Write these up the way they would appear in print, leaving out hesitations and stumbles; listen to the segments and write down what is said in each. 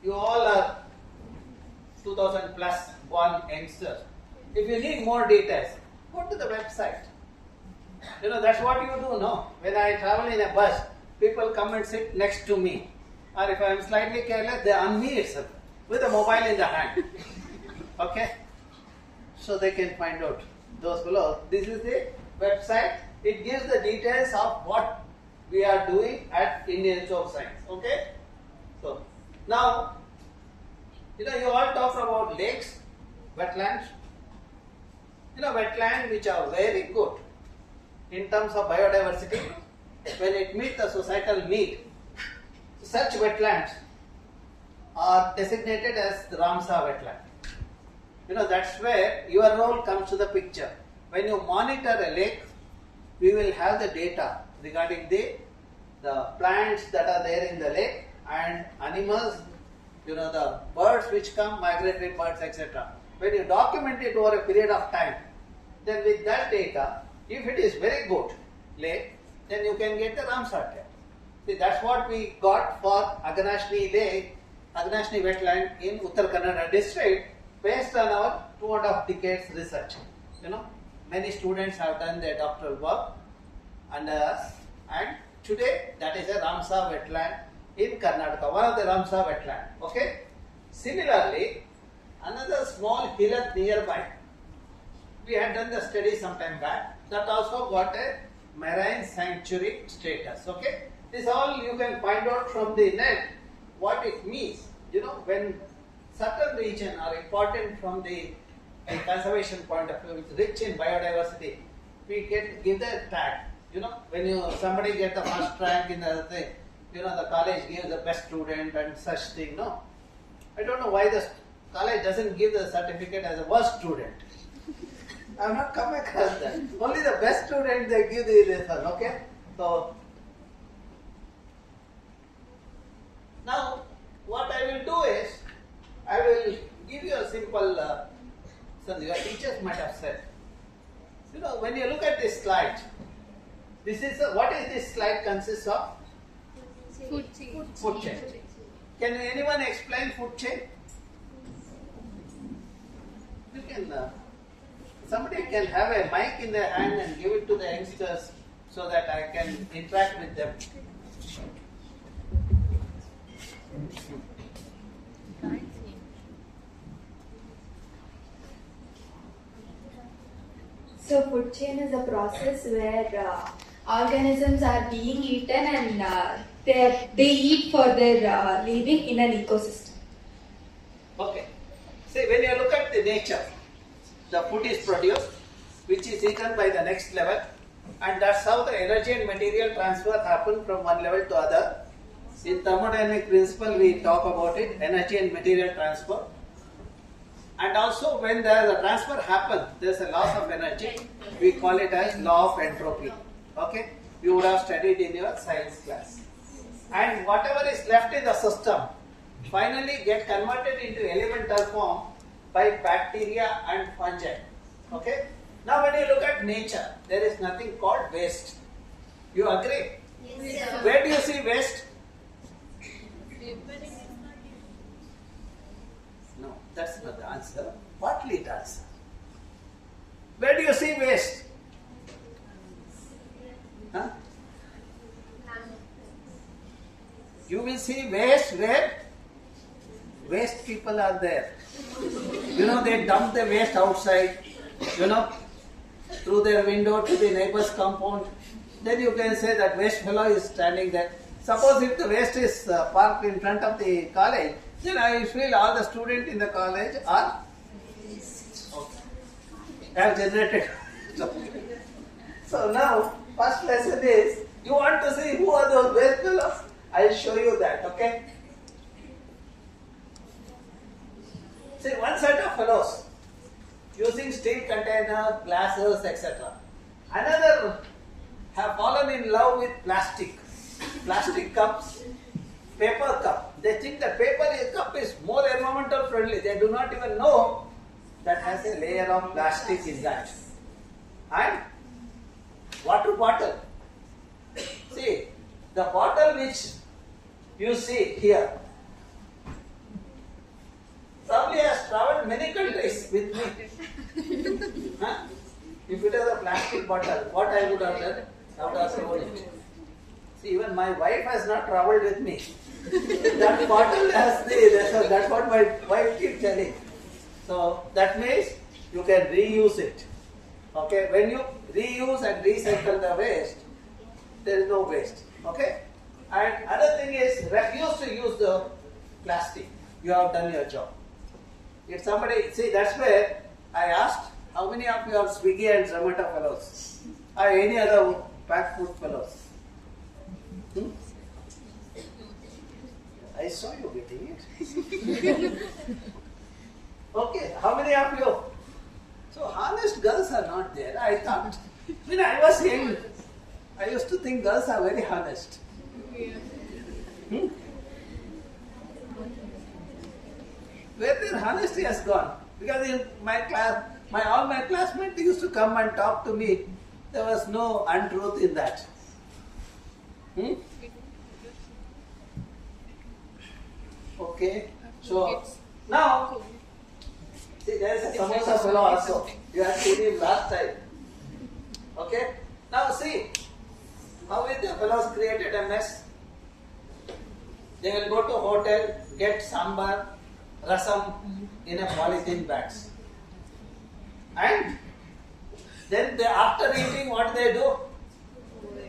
you all are 2000 plus one youngsters. If you need more details, go to the website. That's what you do, no? When I travel in a bus, people come and sit next to me. Or if I am slightly careless, they on me itself with a mobile in the hand. Okay? So they can find out those below. This is the website. It gives the details of what we are doing at Indian Institute of Science. Okay? So, now, you all talk about lakes, wetlands. Wetlands which are very good in terms of biodiversity when it meets the societal need. Such wetlands are designated as the Ramsar wetland. That's where your role comes to the picture. When you monitor a lake, we will have the data regarding the plants that are there in the lake and animals, the birds which come, migratory birds, etc. When you document it over a period of time, then with that data, if it is very good lake, then you can get the Ramsar tag. See, that's what we got for Aganashni Lake, Aganashni wetland in Uttar Kannada district based on our 2.5 decades research. Many students have done their doctoral work under us, and today that is a Ramsar wetland in Karnataka, one of the Ramsar wetland. Okay. Similarly, another small hillock nearby, we had done the study some time back, that also got a marine sanctuary status. Okay. This all you can find out from the net what it means. When certain regions are important from the conservation point of view, it's rich in biodiversity, we give the tag. When somebody gets the first rank in the thing, the college gives the best student and such thing. No, I don't know why the college doesn't give the certificate as a worst student. I have not come across that. Only the best student they give the result. Okay, so now what I will do is I will give you a simple. So your teachers might have said. When you look at this slide, this is what is this slide consists of? Food chain. Food chain. Can anyone explain food chain? You can. Somebody can have a mic in their hand and give it to the youngsters so that I can interact with them. So food chain is a process where organisms are being eaten and they eat for their living in an ecosystem. Okay. See, when you look at the nature, the food is produced, which is eaten by the next level, and that's how the energy and material transfer happen from one level to other. In thermodynamic principle, we talk about it, energy and material transfer. And also when the transfer happens, there is a loss of energy. We call it as law of entropy. Okay? You would have studied in your science class. And whatever is left in the system finally get converted into elemental form by bacteria and fungi. Okay? Now when you look at nature, there is nothing called waste. You agree? Yes, sir. Where do you see waste? No, that's not the answer. Partly it answer. Where do you see waste? Huh? You will see waste where waste people are there. They dump the waste outside, through their window to the neighbor's compound. Then you can say that waste fellow is standing there. Suppose if the waste is parked in front of the college, then I feel all the students in the college are have generated. So now, first lesson is, you want to see who are those waste fellows? I will show you that, okay? See, one set of fellows using steel container, glasses, etc. Another have fallen in love with plastic cups, paper cup. They think that paper cup is more environmental friendly. They do not even know that has a layer of plastic in that. And water bottle. See, the bottle which you see here, many countries with me. Huh? If it is a plastic bottle, what I would have done? I would have thrown it. See, even my wife has not traveled with me. That bottle has that's what my wife keeps telling. So that means you can reuse it. Okay, when you reuse and recycle the waste, there is no waste. Okay, and other thing is refuse to use the plastic. You have done your job. If somebody, see, that's where I asked, how many of you are Swiggy and Zomato fellows? Or any other packed food fellows? I saw you getting it. Okay, how many of you? So honest girls are not there. I thought, when I was young, I used to think girls are very honest. Where their honesty has gone. Because in my class, all my classmates used to come and talk to me. There was no untruth in that. Okay, so now, see, there is a samosa fellow also. You have seen him last time. Okay, now see, how will the fellows created a mess? They will go to hotel, get sambar, rasam in a polythene bags. And then after eating, what they do?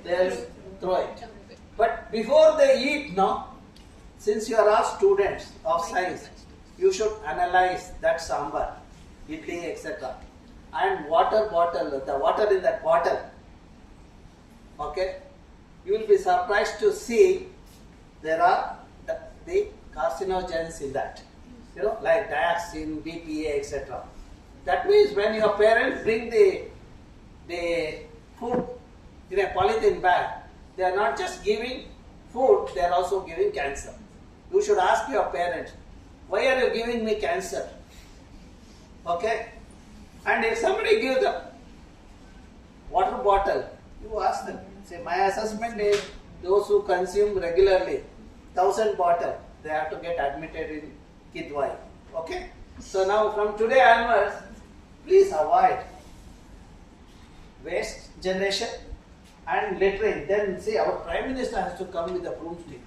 They will throw it. But before they eat now, since you are all students of science, you should analyze that sambar, idli, etc. And water bottle, the water in that bottle. Okay? You will be surprised to see there are the carcinogens in that. You know, like dioxin, BPA, etc. That means when your parents bring the food in a polythene bag, they are not just giving food, they are also giving cancer. You should ask your parents, why are you giving me cancer? Okay? And if somebody gives a water bottle, you ask them, say, my assessment is those who consume regularly 1,000 bottles, they have to get admitted in Kidwai. Okay? So now from today onwards, please avoid waste generation and littering. Then see, our Prime Minister has to come with a broomstick.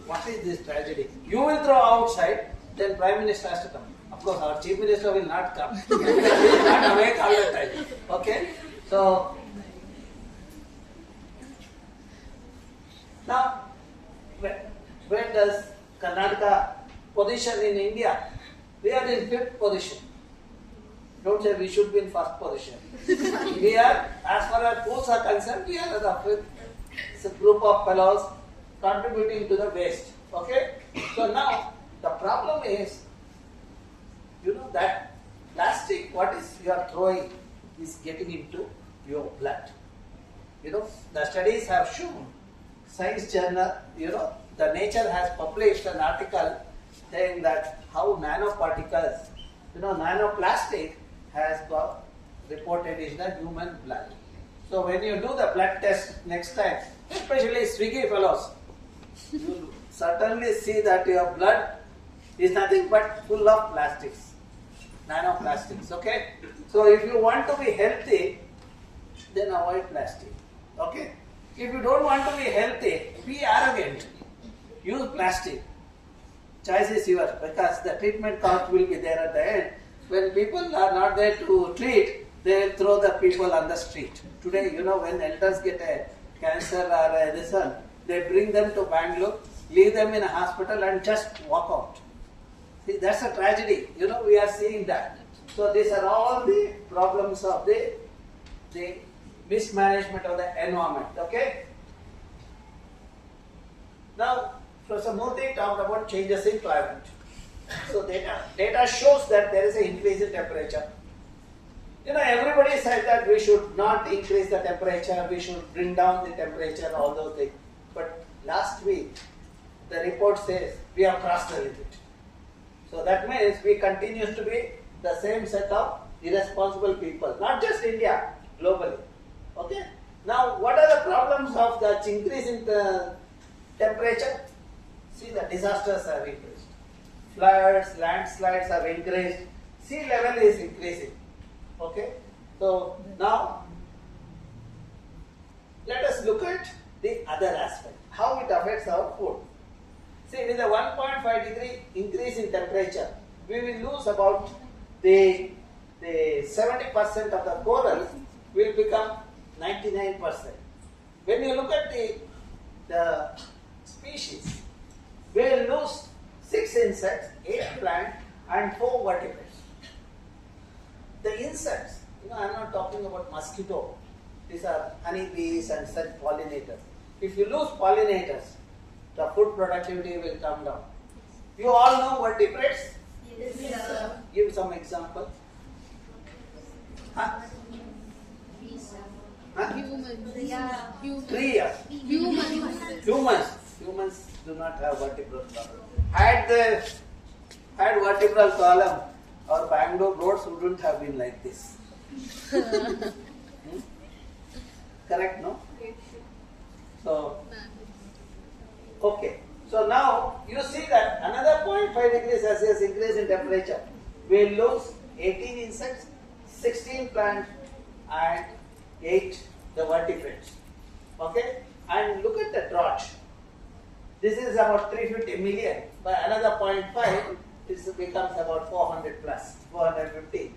What is this tragedy? You will throw outside, then Prime Minister has to come. Of course, our Chief Minister will not come. He is not awake all the time. Okay? So, now, where does Karnataka position in India? We are in 5th position. Don't say we should be in 1st position. We are, as far as foods are concerned, we are the 5th. It's a group of fellows contributing to the waste. Okay? So now, the problem is, you know that plastic, what is you are throwing, is getting into your blood. You know, the studies have shown, Science Journal, you know, the Nature has published an article saying that how nanoparticles, you know, nanoplastic has got reported in the human blood. So when you do the blood test next time, especially Swiggy fellows, you certainly see that your blood is nothing but full of plastics, nanoplastics. Okay? So if you want to be healthy, then avoid plastic. Okay? If you don't want to be healthy, be arrogant. Use plastic. Choice is yours, because the treatment cost will be there at the end. When people are not there to treat, they will throw the people on the street. Today, you know, when elders get a cancer or a this one, they bring them to Bangalore, leave them in a hospital and just walk out. See, that's a tragedy. You know, we are seeing that. So these are all the problems of the mismanagement of the environment. Okay? Now, Professor Murthy talked about changes in climate. So data shows that there is an increase in temperature. You know, everybody said that we should not increase the temperature, we should bring down the temperature, all those things. But last week, the report says we have crossed the limit. So that means we continue to be the same set of irresponsible people, not just India, globally. Okay? Now, what are the problems of the increase in the temperature? See, the disasters have increased. floods, landslides have increased, sea level is increasing. Okay, so now let us look at the other aspect, how it affects our food. See, with a 1.5 degree increase in temperature, we will lose about the 70% of the coral will become 99%. When you look at the species, we will lose 6 insects, 8 plants and 4 vertebrates. The insects, I am not talking about mosquito. These are honeybees and such pollinators. If you lose pollinators, the food productivity will come down. You all know vertebrates? Yes, sir. Give some example. Huh? Huh? Tree. Humans do not have vertebral column. Had vertebral column, our Bangalore roads wouldn't have been like this. Correct, no? So, okay. So now you see that another 0.5 degrees Celsius increase in temperature will lose 18 insects, 16 plants and 8 the vertebrates. Okay? And look at the drought. This is about 350 million. By another 0.5, this becomes about 400 plus, 450.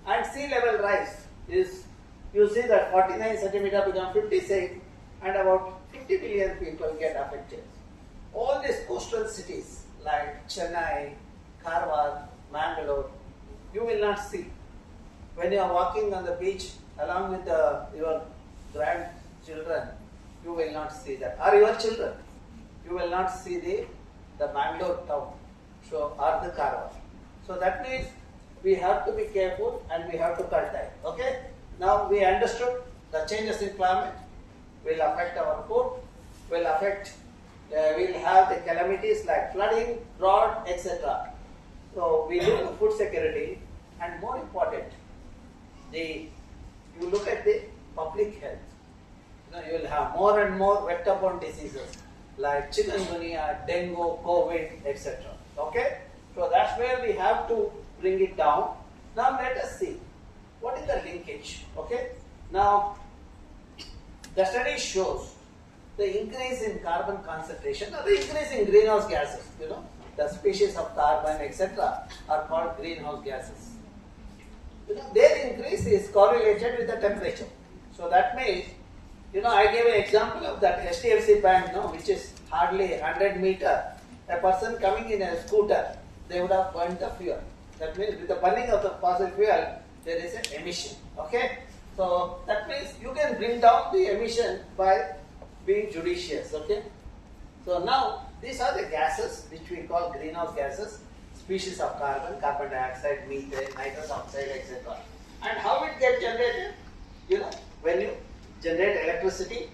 And sea level rise is, you see that 49 centimeter become 56 and about 50 million people get affected. All these coastal cities like Chennai, Karwar, Mangalore, you will not see. When you are walking on the beach along with your grandchildren, you will not see that. Or your children, you will not see the Mangalore town or the Karwar. So that means we have to be careful and we have to curtail. Okay? Now we understood the changes in climate will affect our food, will affect, we'll have the calamities like flooding, drought, etc. So we look at food security and more important, you look at the public health. You will have more and more vector-borne diseases like chikungunya, dengue, COVID, etc. Okay? So that's where we have to bring it down. Now let us see what is the linkage. Okay? Now the study shows the increase in carbon concentration or the increase in greenhouse gases. The species of carbon, etc. are called greenhouse gases. Their increase is correlated with the temperature. So that means, I gave an example of that HDFC bank, which is hardly 100 meter. A person coming in a scooter, they would have burned the fuel. That means with the burning of the fossil fuel, there is an emission. Okay? So that means you can bring down the emission by being judicious. Okay? So now, these are the gases which we call greenhouse gases, species of carbon, carbon dioxide, methane, nitrous oxide, etc. And how it gets generated? When you generate electricity,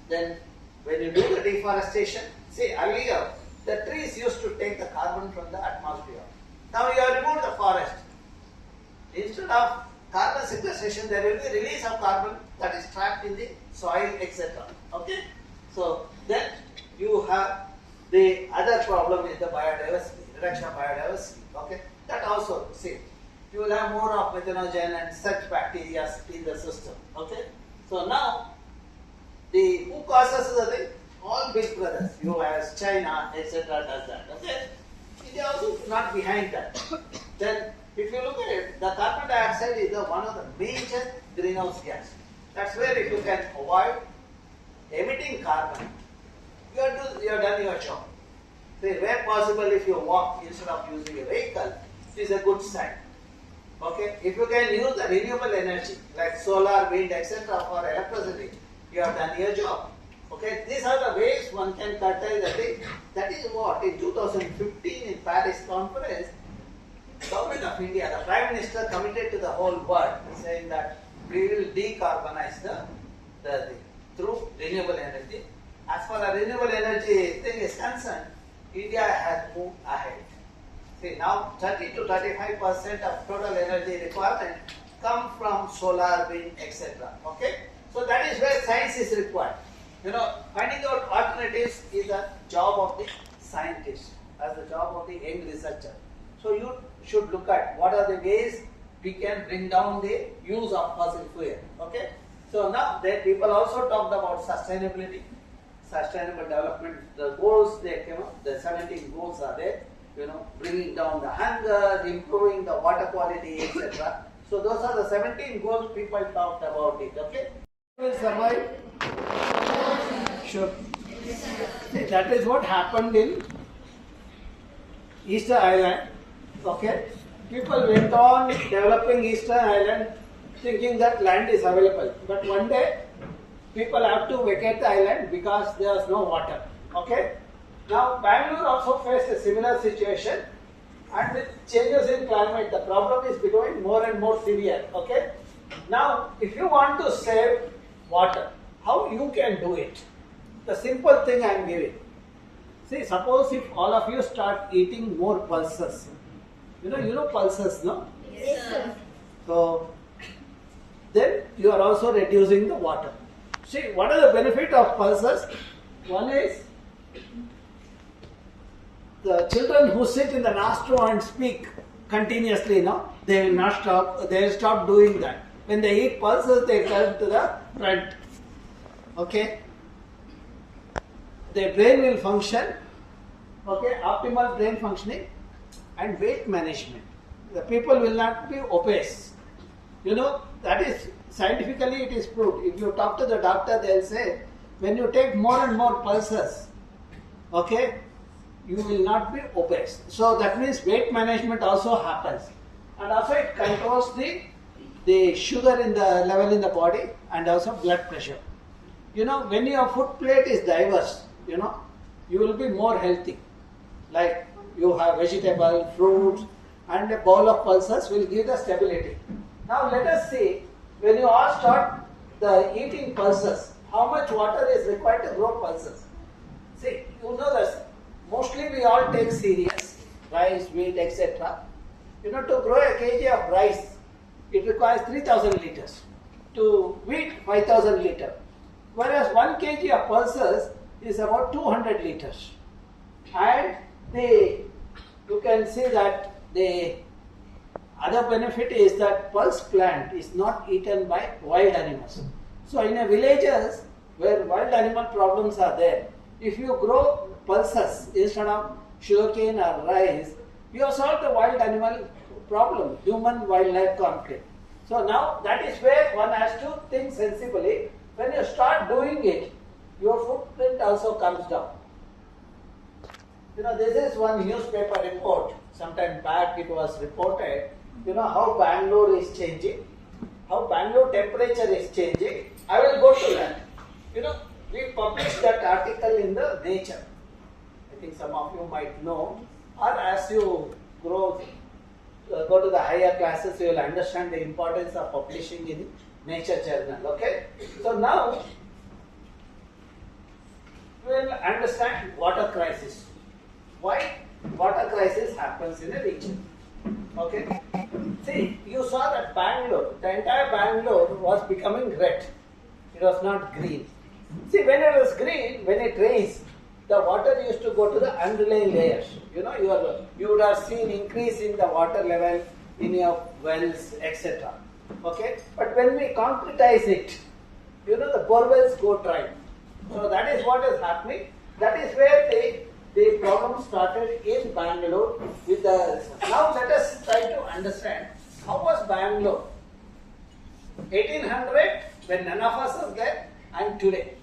then when you do the deforestation, see earlier the trees used to take the carbon from the atmosphere. Now you have removed the forest. Instead of carbon sequestration, there will be release of carbon that is trapped in the soil, etc. Okay? So then you have the other problem is the biodiversity, reduction of biodiversity. Okay? That also, see, you will have more of methanogen and such bacteria in the system. Okay? So now, who causes the thing? All big brothers, US, China, etc. does that. Okay? India also not behind that. Then, if you look at it, the carbon dioxide is one of the major greenhouse gas. That's where if you can avoid emitting carbon, you have done your job. See, where possible, if you walk instead of using a vehicle, it is a good sign. Okay? If you can use the renewable energy like solar, wind, etc. for electricity, you have done your job. Okay? These are the ways one can curtail the thing. That is what in 2015 in Paris conference, Government of India, the Prime Minister committed to the whole world, saying that we will decarbonize the through renewable energy. As far as renewable energy thing is concerned, India has moved ahead. See, now 30 to 35% of total energy requirement come from solar, wind, etc. Okay? So that is where science is required. Finding out alternatives is a job of the scientist. as the job of the young researcher. So you should look at what are the ways we can bring down the use of fossil fuel. Okay. So now the people also talked about sustainability, sustainable development, the goals, the 17 goals are there, bringing down the hunger, improving the water quality, etc. So those are the 17 goals people talked about it. Okay. Will survive? Sure. See, that is what happened in Easter Island. Okay. People went on developing Easter Island thinking that land is available. But one day, people have to vacate the island because there is no water. Okay. Now, Bangalore also faced a similar situation, and with changes in climate, the problem is becoming more and more severe. Okay. Now, if you want to save water, how you can do it? The simple thing I am giving. See, suppose if all of you start eating more pulses. You know pulses, no? Yes, sir. So, then you are also reducing the water. See, what are the benefit of pulses? One is the children who sit in the last row and speak continuously, they will not stop. They will stop doing that. When they eat pulses, they come to the front. Okay. Their brain will function. Okay, optimal brain functioning and weight management. The people will not be obese. That is scientifically it is proved. If you talk to the doctor, they'll say when you take more and more pulses, okay, you will not be obese. So that means weight management also happens, and also it controls the sugar in the level in the body and also blood pressure. When your food plate is diverse, you will be more healthy. Like you have vegetable, fruits, and a bowl of pulses will give the stability. Now let us see, when you all start the eating pulses, how much water is required to grow pulses? See, this. Mostly we all take cereals, rice, wheat, etc. To grow a kg of rice, it requires 3000 liters. To wheat, 5000 liters. Whereas 1 kg of pulses is about 200 liters. And you can see that the other benefit is that pulse plant is not eaten by wild animals. So in a villages where wild animal problems are there, if you grow pulses instead of sugarcane or rice, you have solved the wild animal problem, human-wildlife conflict. So now that is where one has to think sensibly. When you start doing it, your footprint also comes down. This is one newspaper report. Sometime back it was reported, how Bangalore is changing, how Bangalore temperature is changing. I will go to that. We published that article in the Nature. I think some of you might know, or as you go to the higher classes, you will understand the importance of publishing in Nature journal. Okay. So now we will understand water crisis. Why water crisis happens in a region. Okay. See, you saw that Bangalore, the entire Bangalore was becoming red. It was not green. See, when it was green, when it rains, the water used to go to the underlying layers. You would have seen increase in the water level in your wells, etc. Okay. But when we concretize it, the borewells go dry. So that is what is happening. That is where the problem started in Bangalore with the. Now let us try to understand how was Bangalore 1800 when none of us was there and today.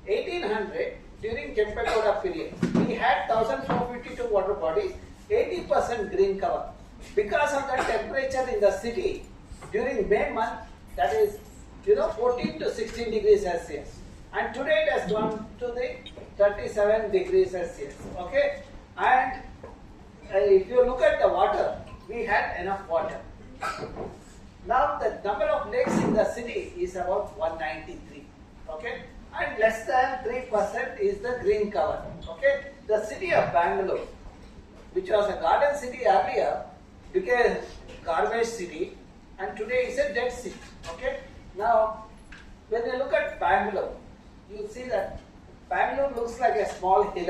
1800 during Kempegowda period we had 1452 water bodies, 80% green cover. Because of the temperature in the city during May month, that is 14 to 16 degrees Celsius. And today it has gone to the 37 degrees Celsius. Okay? And if you look at the water, we had enough water. Now the number of lakes in the city is about 193. Okay? And less than 3% is the green cover. Okay? The city of Bangalore, which was a garden city earlier, became garbage city, and today it's a dead city. Okay? Now, when you look at Bangalore, you see that Bangalore looks like a small hill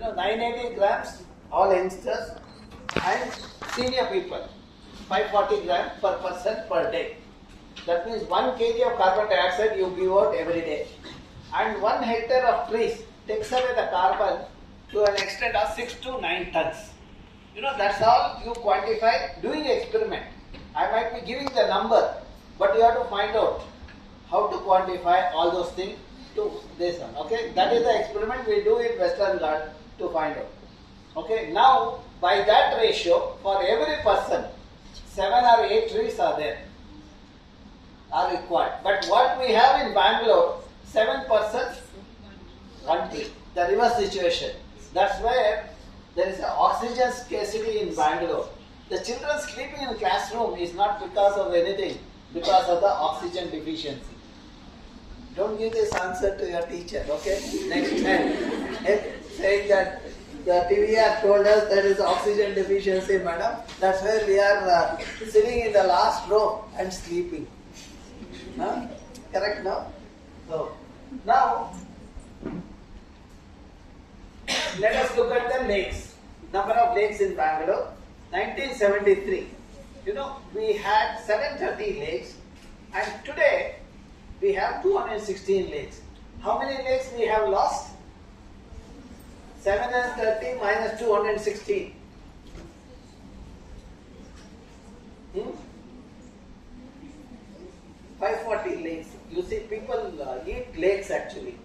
980 grams, all youngsters, and senior people, 540 grams per person per day. That means 1 kg of carbon dioxide you give out every day. And 1 hectare of trees takes away the carbon to an extent of 6 to 9 tons. That's all you quantify doing experiment. I might be giving the number, but you have to find out how to quantify all those things to this one. Okay, that is the experiment we do in Western Ghats to find out. Okay, now by that ratio, for every person, 7 or 8 trees are required. But what we have in Bangalore, 7 persons, 1 tree. The reverse situation. That's where there is an oxygen scarcity in Bangalore. The children sleeping in classroom is not because of anything, because of the oxygen deficiency. Don't give this answer to your teacher, okay? Next time. Saying that the TVR told us there is oxygen deficiency, madam. That's why we are sitting in the last row and sleeping. Huh? Correct, no? So, now, let us look at the lakes. Number of lakes in Bangalore. 1973. We had 730 lakes, and today we have 216 lakes. How many lakes we have lost? 730 minus 216. 540 lakes. You see, people eat lakes actually.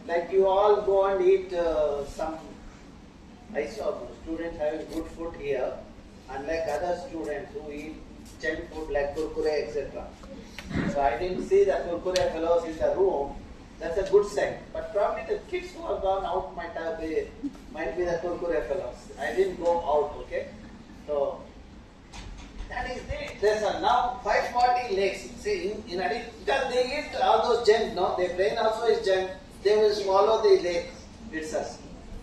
Like you all go and eat some. I saw students having good food here, unlike other students who eat junk food like kurkure, etc. So I didn't see the kurkure fellows in the room. That's a good sign. But probably the kids who have gone out might be the kurkure fellows. I didn't go out, okay? So that is there's now 540 lakes. See, in addition, because they eat all those junk, no? Their brain also is junk. They will swallow the lake itself.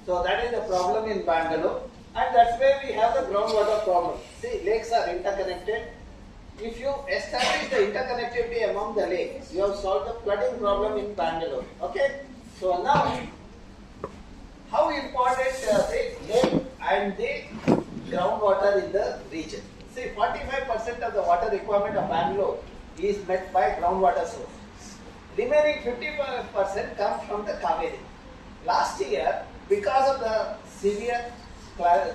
So that is the problem in Bangalore. And that's where we have the groundwater problem. See, lakes are interconnected. If you establish the interconnectivity among the lakes, you have solved the flooding problem in Bangalore. Okay? So now, how important the lake and the groundwater in the region? See, 45% of the water requirement of Bangalore is met by groundwater source. Remaining 55% comes from the Kaveri. Last year, because of the severe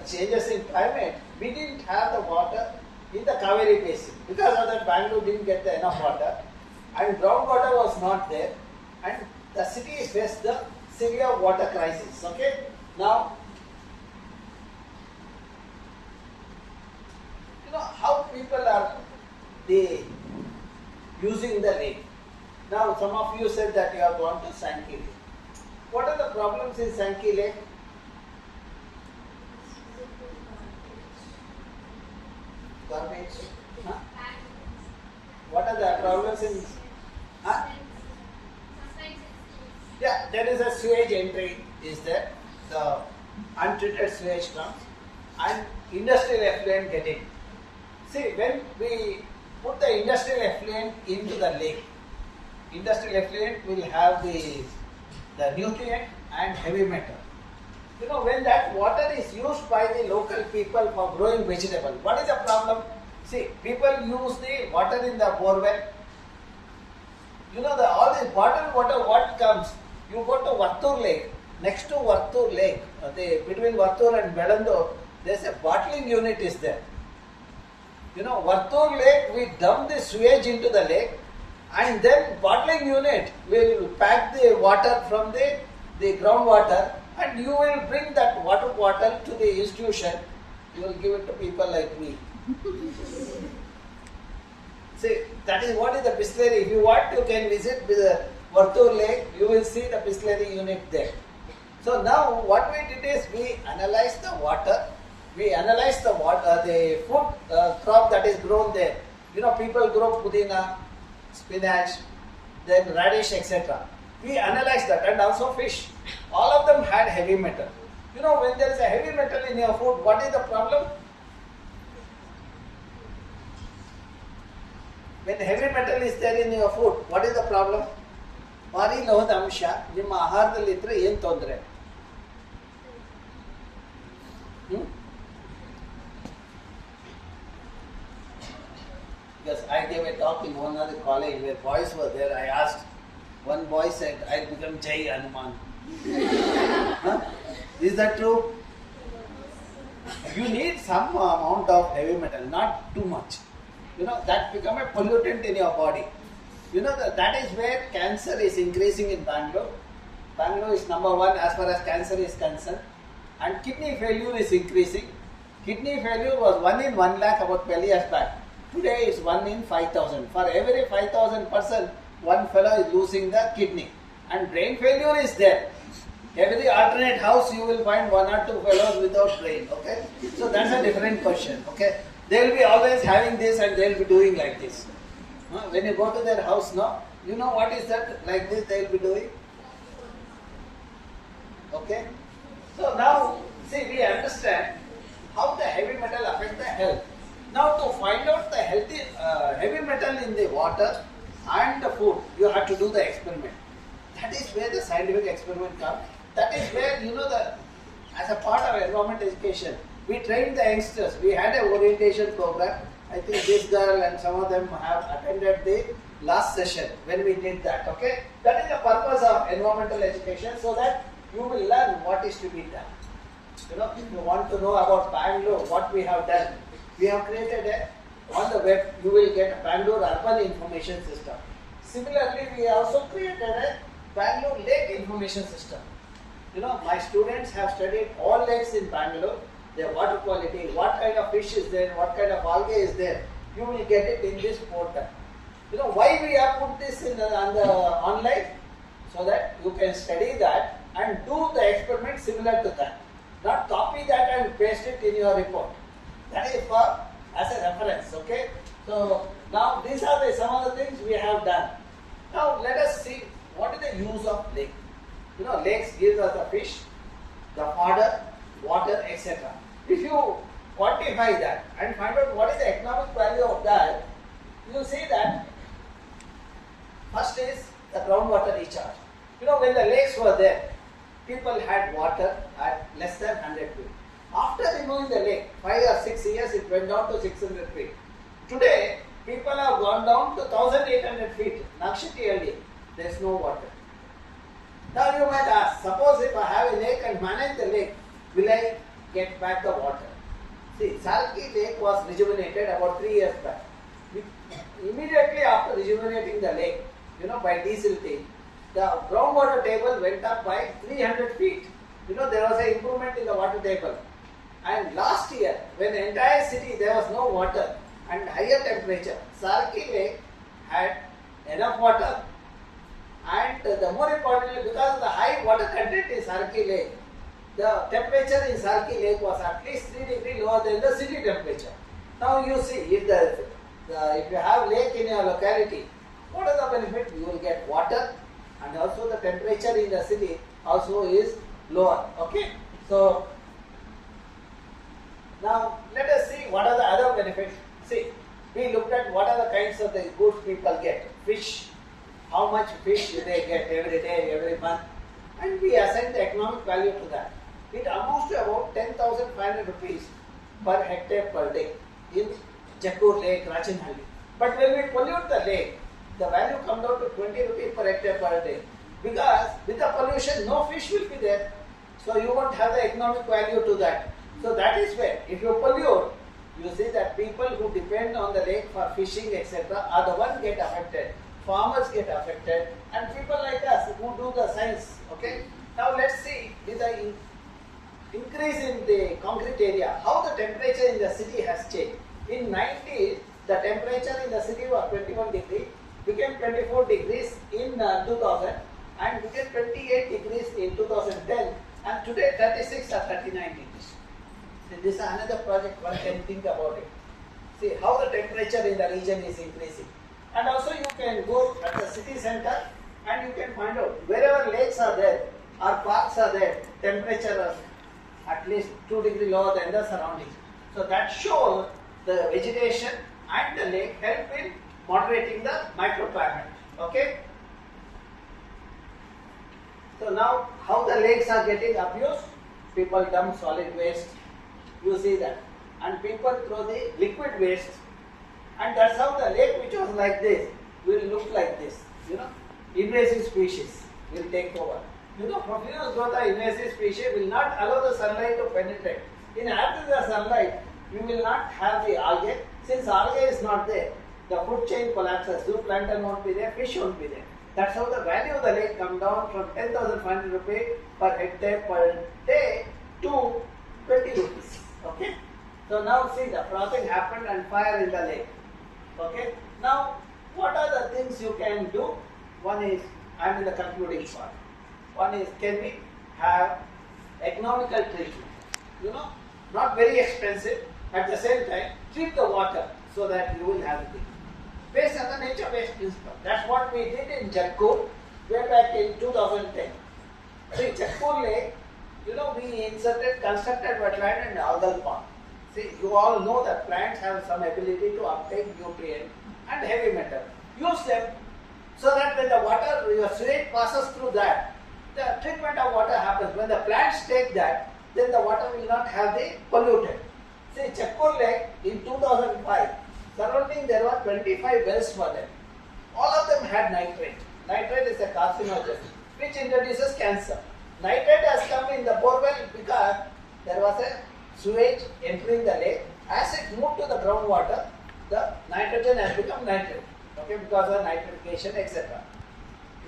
changes in climate, we didn't have the water in the Kaveri basin. Because of that, Bangalore didn't get enough water, and groundwater was not there, and the city faced the severe water crisis. Okay? Now, how people are using the lake. Now, some of you said that you have gone to Sankey Lake. What are the problems in Sankey Lake? Garbage. Huh? What are the problems in? Huh? Yeah, there is a sewage entry. Is there? The untreated sewage comes, and industrial effluent getting. See, when we put the industrial effluent into the lake, industrial effluent will have the nutrient and heavy metal. When that water is used by the local people for growing vegetable, what is the problem? See, people use the water in the borewell. All this bottled water, what comes? You go to Vattur Lake. Next to Vattur Lake, between Vattur and Belandur, there's a bottling unit is there. Vattur Lake, we dump the sewage into the lake, and then bottling unit will pack the water from the groundwater, and you will bring that water to the institution. You will give it to people like me. See, that is what is the Bisleri. If you want, you can visit the Vattur Lake. You will see the Bisleri unit there. So now, what we did is we analyzed the water. We analyzed the water, the food crop that is grown there. People grow pudina, spinach, then radish, etc. We analyzed that, and also fish. All of them had heavy metal. When there is a heavy metal in your food, what is the problem? When heavy metal is there in your food, what is the problem? ಭಾರಿ ಲೋಹದ ಅಂಶ ನಿಮ್ಮ ಆಹಾರದಲ್ಲಿ ಇದ್ರೆ ಏನು ತೊಂದರೆ? Hmm? Because I gave a talk in one other college where boys were there. I asked, one boy said, I'll become Jai Hanuman. Huh? Is that true? You need some amount of heavy metal, not too much. That become a pollutant in your body. That is where cancer is increasing in Bangalore. Bangalore is number one as far as cancer is concerned. And kidney failure is increasing. Kidney failure was 1 in 1 lakh about 12 years back. Today it's 1 in 5,000. For every 5,000 person, one fellow is losing the kidney. And brain failure is there. Every alternate house you will find 1 or 2 fellows without brain. Okay? So that's a different question. Okay? They will be always having this and they will be doing like this. When you go to their house now, you know what is that? Like this they will be doing. Okay? So now, see, we understand how the heavy metal affect the health. Now to find out the heavy metal in the water and the food, you have to do the experiment. That is where the scientific experiment comes. That is where, as a part of environment education, we trained the youngsters. We had an orientation program. I think this girl and some of them have attended the last session when we did that. Okay? That is the purpose of environmental education, so that you will learn what is to be done. If you want to know about Bangalore, what we have done, we have created on the web, you will get a Bangalore Urban Information System. Similarly, we also created a Bangalore Lake Information System. My students have studied all lakes in Bangalore, their water quality, what kind of fish is there, what kind of algae is there. You will get it in this portal. Why we have put this on the online? So that you can study that and do the experiment similar to that. Not copy that and paste it in your report. That is for as a reference. Okay. So now these are some of the things we have done. Now let us see what is the use of lake. Lakes give us the fish, the fodder, water, etc. If you quantify that and find out what is the economic value of that, you will see that first is the groundwater recharge. When the lakes were there, people had water at less than 100 feet. After removing the lake, 5 or 6 years, it went down to 600 feet. Today, people have gone down to 1800 feet. Nakshiti, there is no water. Now you might ask, suppose if I have a lake and manage the lake, will I get back the water? See, Salki lake was rejuvenated about 3 years back. Immediately after rejuvenating the lake, by diesel team, the groundwater table went up by 300 feet. There was an improvement in the water table. And last year, when the entire city there was no water and higher temperature, Sarki Lake had enough water. And the more importantly, because of the high water content in Sarki Lake, the temperature in Sarki Lake was at least 3 degrees lower than the city temperature. Now you see, if you have lake in your locality, what are the benefits? You will get water, and also the temperature in the city also is lower. Okay, so now let us see what are the other benefits. See, we looked at what are the kinds of the goods people get. Fish, how much fish do they get every day, every month, and we assign the economic value to that. It amounts to about 10,500 rupees per hectare per day in Jakkur Lake, Rachinhalli. But when we pollute the lake, the value comes down to 20 rupees per hectare per day. Because with the pollution, no fish will be there. So you won't have the economic value to that. So that is where, if you pollute, you see that people who depend on the lake for fishing, etc., are the ones get affected. Farmers get affected, and people like us who do the science. Okay. Now let's see with the increase in the concrete area, how the temperature in the city has changed. In 90s, the temperature in the city was 21 degrees, became 24 degrees in 2000, and became 28 degrees in 2010, and today 36 or 39 degrees. So this is another project one can think about it. See how the temperature in the region is increasing. And also you can go at the city center and you can find out wherever lakes are there or parks are there, temperature is at least 2 degrees lower than the surroundings. So that shows the vegetation and the lake help in moderating the microclimate. Okay. So now how the lakes are getting abused? People dump solid waste, You see that. And people throw the liquid waste, and that's how the lake, which was like this, will look like this. You know, invasive species will take over. You know, profuse growth of invasive species will not allow the sunlight to penetrate. In absence of sunlight, you will not have the algae. Since algae is not there, the food chain collapses. Zooplankton won't be there, fish won't be there. That's how the value of the lake come down from 10,500 rupees per hectare per day to 20 rupees. Okay. So now see, the frothing happened and fire in the lake. Okay. Now, what are the things you can do? One is, I am in the concluding part. One is, can we have economical treatment? You know, not very expensive. At the same time, treat the water so that you will have it. Based on the nature-based principle. That's what we did in Jagpur way back in 2010. See, Jagpur Lake, you know, we constructed wetland and algal pond. See, you all know that plants have some ability to uptake nutrient and heavy metal. Use them so that when the water, your sewage passes through that, the treatment of water happens. When the plants take that, then the water will not have the polluted. See, Jagpur Lake in 2005, surrounding there were 25 wells for them. All of them had nitrate. Nitrate is a carcinogen which introduces cancer. Nitrate has come in the borewell because there was a sewage entering the lake. As it moved to the groundwater, the nitrogen has become nitrate, okay, because of nitrification, etc.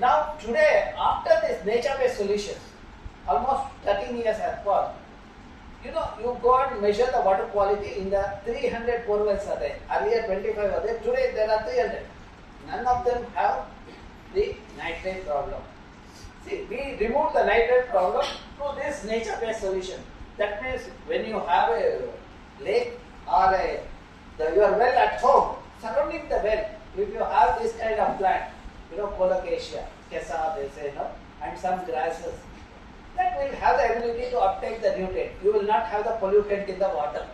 Now today, after this nature-based solutions, almost 13 years have passed. You know, you go and measure the water quality in the 300 borewells are there. Earlier 25 are there. Today there are 300. None of them have the nitrate problem. See, we remove the nitrate problem through this nature-based solution. That means when you have a lake or your well at home, surrounding the well, if you have this kind of plant, you know, colocasia, kesa, they say, no, and some grasses, that will have the ability to uptake the nutrient. You will not have the pollutant in the water.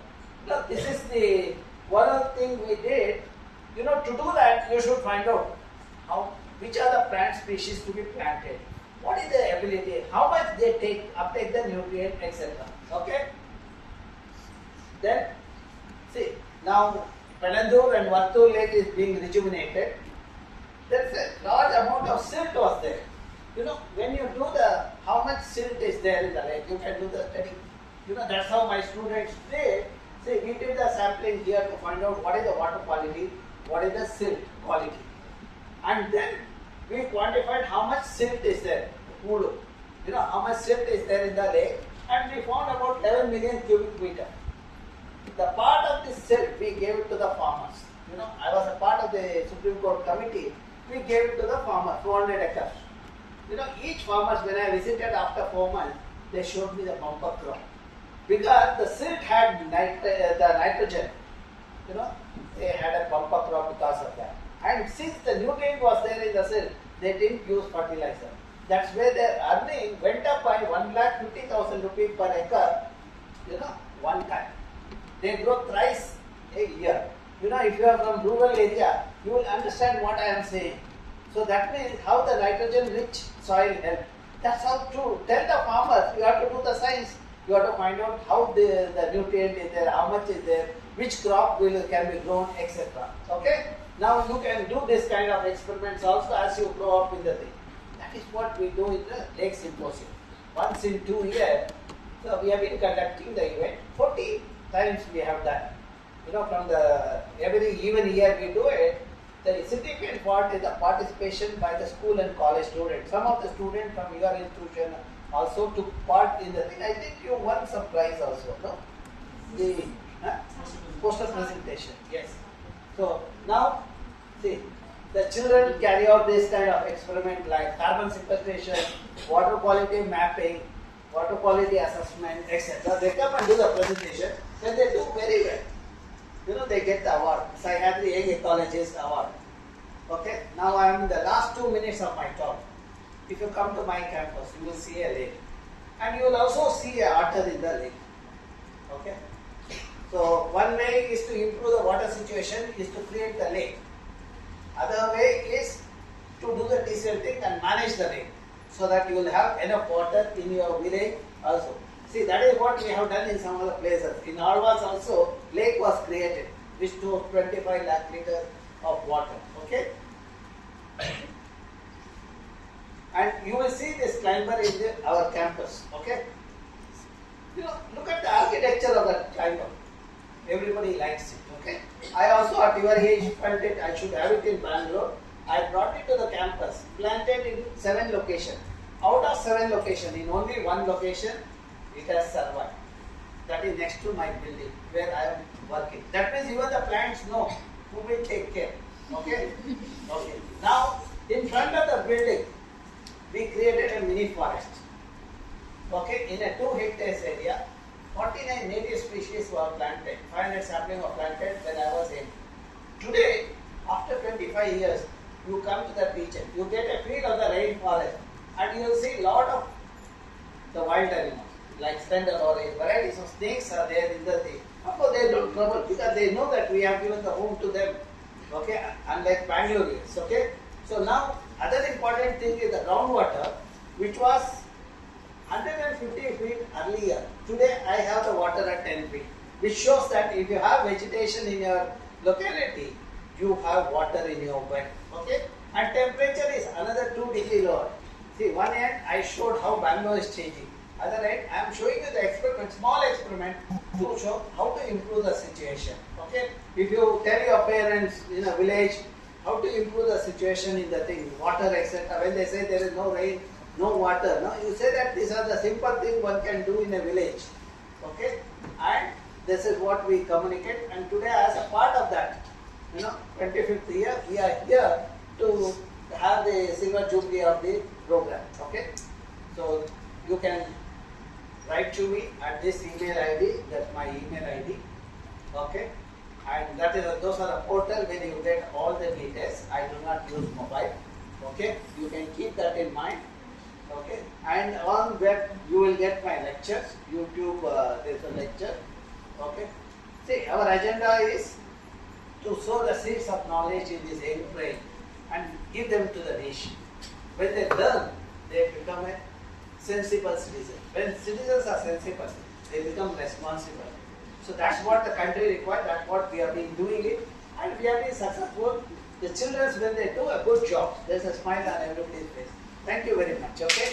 Now, this is the one of the things we did. You know, to do that, you should find out which are the plant species to be planted. What is their ability? How much they uptake the nutrient, etc. Okay. Then, see, now Bengaluru and Vattur Lake is being rejuvenated. There is a large amount of silt was there. You know, when you do how much silt is there in the lake, you can do the study. You know, that's how my students did. See, we did the sampling here to find out what is the water quality, what is the silt quality. And then we quantified how much silt is there, you know, how much silt is there in the lake, and we found about 11 million cubic meter. The part of this silt we gave it to the farmers. You know, I was a part of the Supreme Court committee. We gave it to the farmers, 200 acres. You know, each farmers, when I visited after 4 months, they showed me the bumper crop. Because the silt had the nitrogen, you know, they had a bumper crop because of that. And since the nutrient was there in the silt, they didn't use fertilizer. That's where their earning went up by 1,50,000 rupees per acre, you know, one time. They grow thrice a year. You know, if you are from rural area, you will understand what I am saying. So that means how the nitrogen-rich soil helps. That's how to tell the farmers, you have to do the science. You have to find out how the nutrient is there, how much is there, which crop can be grown, etc. Okay? Now you can do this kind of experiments also as you grow up in the thing. That is what we do in the Lake Symposium. Once in 2 years, so we have been conducting the event. 40 times we have done. You know, from every even year we do it. The significant part is the participation by the school and college students. Some of the students from your institution also took part in the thing. I think you won some prize also, no? The poster presentation, yes. So now, see, the children carry out this kind of experiment like carbon sequestration, water quality mapping, water quality assessment, etc. They come and do the presentation, and they do very well. You know, they get the award, Psychiatry Young Ecologist Award. Okay, now I am in the last 2 minutes of my talk. If you come to my campus, you will see a lake. And you will also see a otter in the lake. Okay. So one way is to improve the water situation, is to create the lake. Other way is to do the desilting and manage the lake, so that you will have enough water in your village also. See, that is what we have done in some other places. In Alvas also, lake was created, which stores 25 lakh liters of water. Okay? And you will see this climber in our campus. Okay? You know, look at the architecture of that climber. Everybody likes it. Okay? I also at your age felt it, I should have it in Bangalore. I brought it to the campus, planted in 7 locations. Out of 7 locations, in only 1 location, it has survived. That is next to my building where I am working. That means even the plants know who will take care. Okay? Okay. Now, in front of the building, we created a mini forest. Okay? In a 2 hectares area, 49 native species were planted. 500 saplings were planted when I was in. Today, after 25 years, you come to the beach and you get a feel of the rainforest and you will see a lot of the wild animals like splendor or varieties of snakes are there in the thing. Of course, they don't trouble because they know that we have given the home to them. Okay, unlike Bangaloreans. Okay, so now other important thing is the groundwater, which was 150 feet earlier. Today I have the water at 10 feet, which shows that if you have vegetation in your locality, you have water in your well. Okay, and temperature is another 2 degrees lower. See, one end I showed how Bangalore is changing. Other end I am showing you the experiment, small experiment to show how to improve the situation. Okay, if you tell your parents in a village how to improve the situation in the thing, water, etc. When they say there is no rain, no water, no, you say that these are the simple things one can do in a village. Okay, and this is what we communicate. And today, as a part of that, 25th year, we are here to have the Silver Jubilee of the program. Okay, so you can write to me at this email ID. That's my email ID. Okay, and that is those are the portal where you get all the details. I do not use mobile. Okay, you can keep that in mind. Okay, and on web you will get my lectures. YouTube, there is a lecture. Okay, see, our agenda is to sow the seeds of knowledge in this young brain and give them to the nation. When they learn, they become a sensible citizen. When citizens are sensible, they become responsible. So that's what the country requires. That's what we have been doing it, and we have been successful. The children, when they do a good job, there's a smile on everybody's face. Thank you very much. Okay.